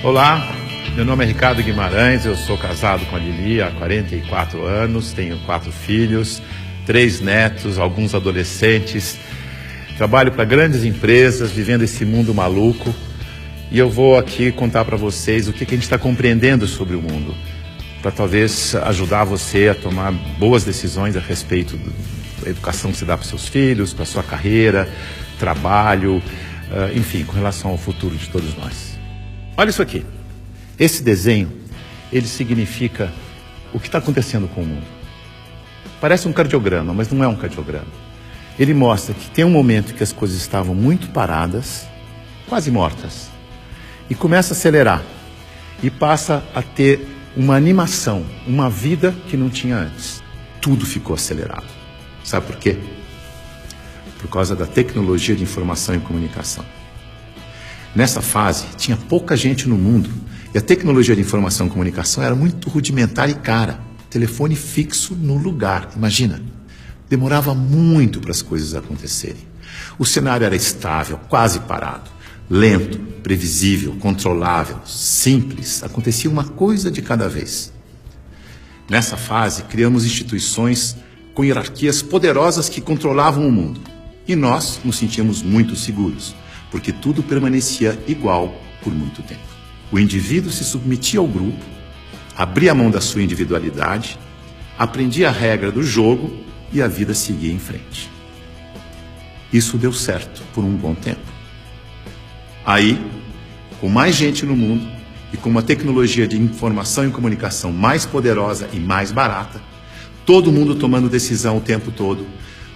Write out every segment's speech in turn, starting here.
Olá, meu nome é Ricardo Guimarães, eu sou casado com a Lili há 44 anos, tenho 4 filhos, 3 netos, alguns adolescentes, trabalho para grandes empresas, vivendo esse mundo maluco, e eu vou aqui contar para vocês o que a gente está compreendendo sobre o mundo, para talvez ajudar você a tomar boas decisões a respeito da educação que você dá para seus filhos, para sua carreira, trabalho, enfim, com relação ao futuro de todos nós. Olha isso aqui. Esse desenho, ele significa o que está acontecendo com o mundo. Parece um cardiograma, mas não é um cardiograma. Ele mostra que tem um momento em que as coisas estavam muito paradas, quase mortas, e começa a acelerar, e passa a ter uma animação, uma vida que não tinha antes. Tudo ficou acelerado. Sabe por quê? Por causa da tecnologia de informação e comunicação. Nessa fase, tinha pouca gente no mundo e a tecnologia de informação e comunicação era muito rudimentar e cara. Telefone fixo no lugar, imagina. Demorava muito para as coisas acontecerem. O cenário era estável, quase parado, lento, previsível, controlável, simples. Acontecia uma coisa de cada vez. Nessa fase, criamos instituições com hierarquias poderosas que controlavam o mundo. E nós nos sentíamos muito seguros, porque tudo permanecia igual por muito tempo. O indivíduo se submetia ao grupo, abria mão da sua individualidade, aprendia a regra do jogo e a vida seguia em frente. Isso deu certo por um bom tempo. Aí, com mais gente no mundo e com uma tecnologia de informação e comunicação mais poderosa e mais barata, todo mundo tomando decisão o tempo todo,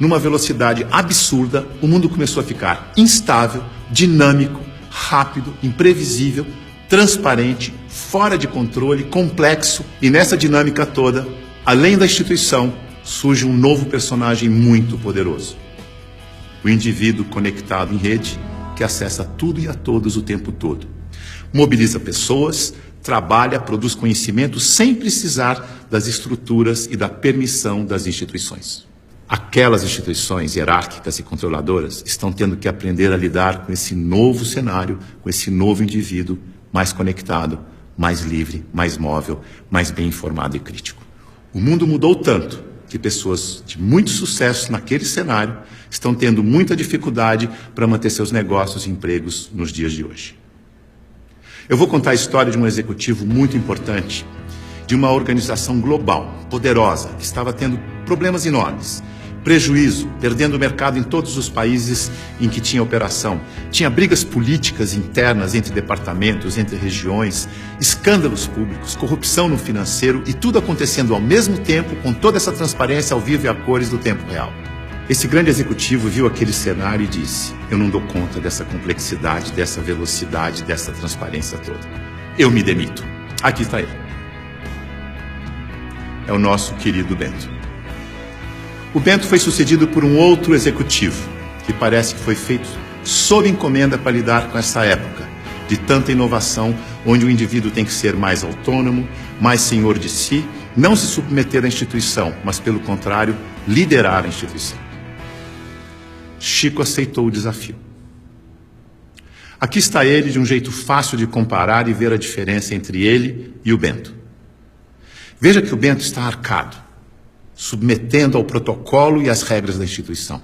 numa velocidade absurda, o mundo começou a ficar instável, dinâmico, rápido, imprevisível, transparente, fora de controle, complexo. E nessa dinâmica toda, além da instituição, surge um novo personagem muito poderoso. O indivíduo conectado em rede, que acessa tudo e a todos o tempo todo. Mobiliza pessoas, trabalha, produz conhecimento sem precisar das estruturas e da permissão das instituições. Aquelas instituições hierárquicas e controladoras estão tendo que aprender a lidar com esse novo cenário, com esse novo indivíduo mais conectado, mais livre, mais móvel, mais bem informado e crítico. O mundo mudou tanto que pessoas de muito sucesso naquele cenário estão tendo muita dificuldade para manter seus negócios e empregos nos dias de hoje. Eu vou contar a história de um executivo muito importante, de uma organização global, poderosa, que estava tendo problemas enormes. Prejuízo, perdendo o mercado em todos os países em que tinha operação. Tinha brigas políticas internas entre departamentos, entre regiões, escândalos públicos, corrupção no financeiro e tudo acontecendo ao mesmo tempo com toda essa transparência ao vivo e a cores do tempo real. Esse grande executivo viu aquele cenário e disse: eu não dou conta dessa complexidade, dessa velocidade, dessa transparência toda. Eu me demito. Aqui está ele. É o nosso querido Bento. O Bento foi sucedido por um outro executivo, que parece que foi feito sob encomenda para lidar com essa época de tanta inovação, onde o indivíduo tem que ser mais autônomo, mais senhor de si, não se submeter à instituição, mas, pelo contrário, liderar a instituição. Chico aceitou o desafio. Aqui está ele, de um jeito fácil de comparar e ver a diferença entre ele e o Bento. Veja que o Bento está arcado, submetendo ao protocolo e às regras da instituição.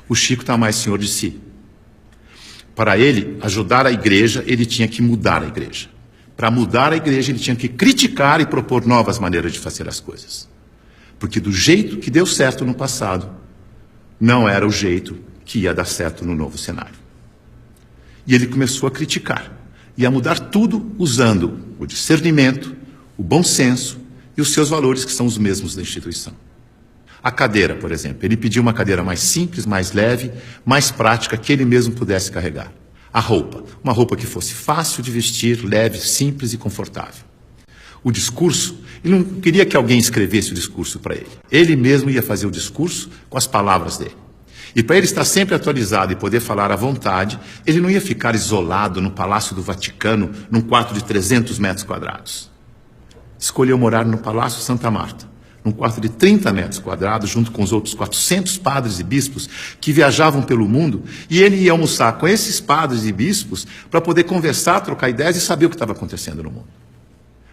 O Chico está mais senhor de si. Para ele ajudar a igreja, ele tinha que mudar a igreja. Para mudar a igreja, ele tinha que criticar e propor novas maneiras de fazer as coisas. Porque do jeito que deu certo no passado, não era o jeito que ia dar certo no novo cenário. E ele começou a criticar e a mudar tudo usando o discernimento, o bom senso e os seus valores, que são os mesmos da instituição. A cadeira, por exemplo. Ele pediu uma cadeira mais simples, mais leve, mais prática, que ele mesmo pudesse carregar. A roupa. Uma roupa que fosse fácil de vestir, leve, simples e confortável. O discurso. Ele não queria que alguém escrevesse o discurso para ele. Ele mesmo ia fazer o discurso com as palavras dele. E para ele estar sempre atualizado e poder falar à vontade, ele não ia ficar isolado no Palácio do Vaticano, num quarto de 300 metros quadrados. Escolheu morar no Palácio Santa Marta, num quarto de 30 metros quadrados, junto com os outros 400 padres e bispos que viajavam pelo mundo, e ele ia almoçar com esses padres e bispos para poder conversar, trocar ideias e saber o que estava acontecendo no mundo.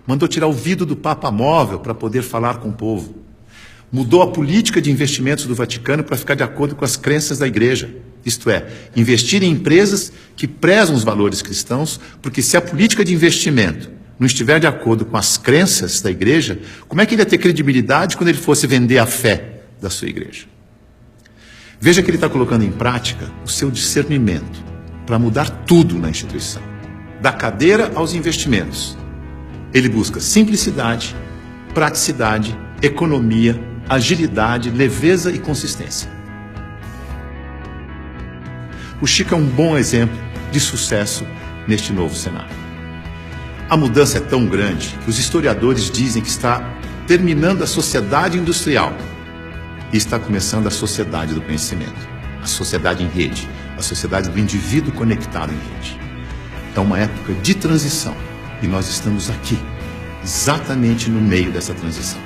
Mandou tirar o vidro do Papa Móvel para poder falar com o povo. Mudou a política de investimentos do Vaticano para ficar de acordo com as crenças da Igreja. Isto é, investir em empresas que prezam os valores cristãos, porque se a política de investimento não estiver de acordo com as crenças da Igreja, como é que ele ia ter credibilidade quando ele fosse vender a fé da sua Igreja? Veja que ele está colocando em prática o seu discernimento para mudar tudo na instituição, da cadeira aos investimentos. Ele busca simplicidade, praticidade, economia, agilidade, leveza e consistência. O Chico é um bom exemplo de sucesso neste novo cenário. A mudança é tão grande que os historiadores dizem que está terminando a sociedade industrial e está começando a sociedade do conhecimento, a sociedade em rede, a sociedade do indivíduo conectado em rede. É uma época de transição e nós estamos aqui, exatamente no meio dessa transição.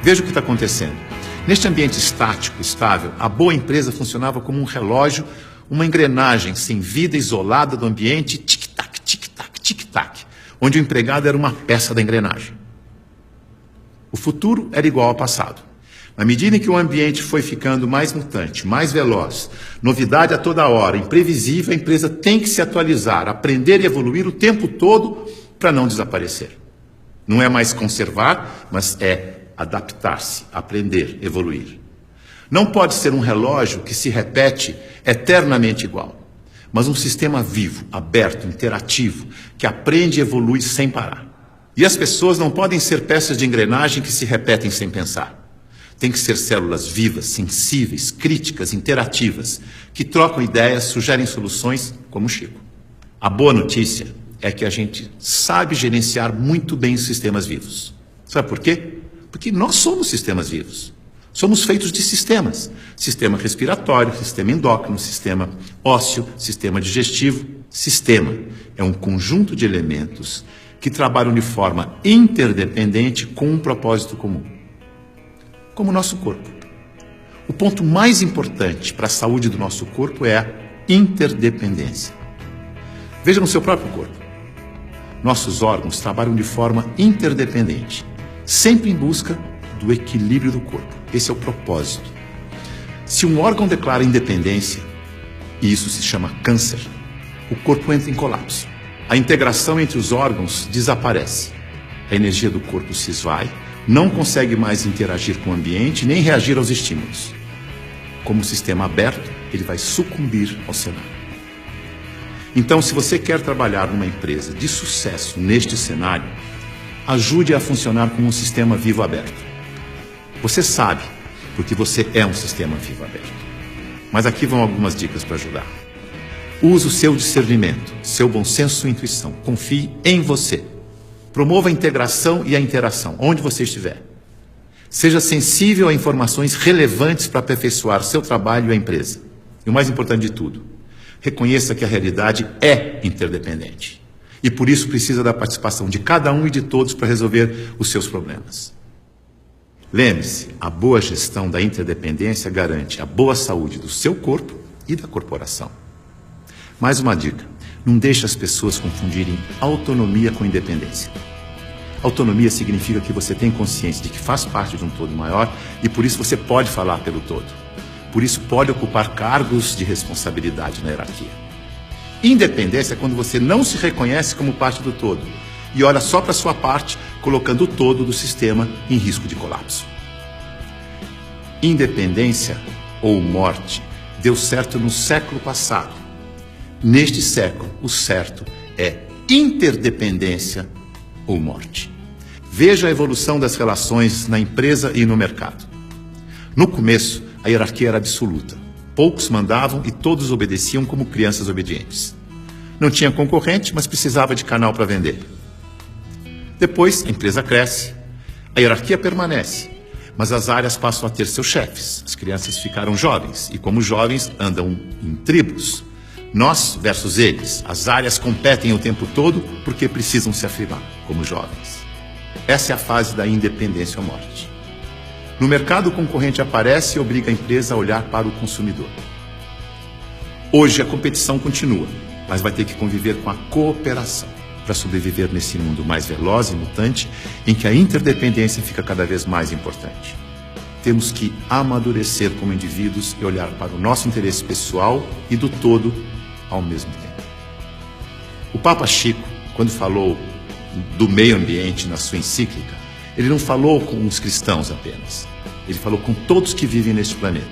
Veja o que está acontecendo. Neste ambiente estático, estável, a boa empresa funcionava como um relógio, uma engrenagem sem vida, isolada do ambiente, tic-tac, tic-tac, tic-tac, onde o empregado era uma peça da engrenagem. O futuro era igual ao passado. Na medida em que o ambiente foi ficando mais mutante, mais veloz, novidade a toda hora, imprevisível, a empresa tem que se atualizar, aprender e evoluir o tempo todo para não desaparecer. Não é mais conservar, mas é adaptar-se, aprender, evoluir. Não pode ser um relógio que se repete eternamente igual, mas um sistema vivo, aberto, interativo, que aprende e evolui sem parar. E as pessoas não podem ser peças de engrenagem que se repetem sem pensar. Tem que ser células vivas, sensíveis, críticas, interativas, que trocam ideias, sugerem soluções, como o Chico. A boa notícia é que a gente sabe gerenciar muito bem os sistemas vivos. Sabe por quê? Porque nós somos sistemas vivos. Somos feitos de sistemas. Sistema respiratório, sistema endócrino, sistema ósseo, sistema digestivo. Sistema é um conjunto de elementos que trabalham de forma interdependente com um propósito comum. Como o nosso corpo. O ponto mais importante para a saúde do nosso corpo é a interdependência. Veja no seu próprio corpo. Nossos órgãos trabalham de forma interdependente, sempre em busca do equilíbrio do corpo. Esse é o propósito. Se um órgão declara independência, e isso se chama câncer, o corpo entra em colapso. A integração entre os órgãos desaparece. A energia do corpo se esvai, não consegue mais interagir com o ambiente, nem reagir aos estímulos. Como sistema aberto, ele vai sucumbir ao cenário. Então, se você quer trabalhar numa empresa de sucesso neste cenário, ajude a funcionar como um sistema vivo aberto. Você sabe, porque você é um sistema vivo aberto. Mas aqui vão algumas dicas para ajudar. Use o seu discernimento, seu bom senso e intuição. Confie em você. Promova a integração e a interação, onde você estiver. Seja sensível a informações relevantes para aperfeiçoar seu trabalho e a empresa. E o mais importante de tudo, reconheça que a realidade é interdependente. E por isso precisa da participação de cada um e de todos para resolver os seus problemas. Lembre-se, a boa gestão da interdependência garante a boa saúde do seu corpo e da corporação. Mais uma dica, não deixe as pessoas confundirem autonomia com independência. Autonomia significa que você tem consciência de que faz parte de um todo maior e por isso você pode falar pelo todo. Por isso pode ocupar cargos de responsabilidade na hierarquia. Independência é quando você não se reconhece como parte do todo e olha só para a sua parte, colocando o todo do sistema em risco de colapso. Independência ou morte deu certo no século passado. Neste século, o certo é interdependência ou morte. Veja a evolução das relações na empresa e no mercado. No começo, a hierarquia era absoluta. Poucos mandavam e todos obedeciam como crianças obedientes. Não tinha concorrente, mas precisava de canal para vender. Depois, a empresa cresce, a hierarquia permanece, mas as áreas passam a ter seus chefes. As crianças ficaram jovens e, como jovens, andam em tribos. Nós versus eles. As áreas competem o tempo todo porque precisam se afirmar como jovens. Essa é a fase da independência ou morte. No mercado, o concorrente aparece e obriga a empresa a olhar para o consumidor. Hoje, a competição continua, mas vai ter que conviver com a cooperação para sobreviver nesse mundo mais veloz e mutante, em que a interdependência fica cada vez mais importante. Temos que amadurecer como indivíduos e olhar para o nosso interesse pessoal e do todo ao mesmo tempo. O Papa Chico, quando falou do meio ambiente na sua encíclica, ele não falou com os cristãos apenas. Ele falou com todos que vivem neste planeta,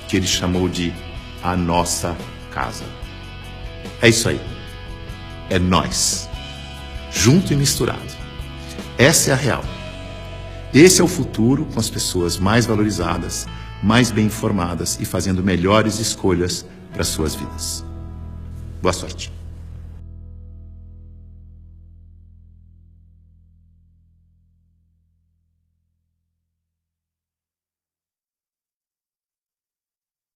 que ele chamou de a nossa casa. É isso aí. É nós. Junto e misturado. Essa é a real. Esse é o futuro, com as pessoas mais valorizadas, mais bem informadas e fazendo melhores escolhas para suas vidas. Boa sorte.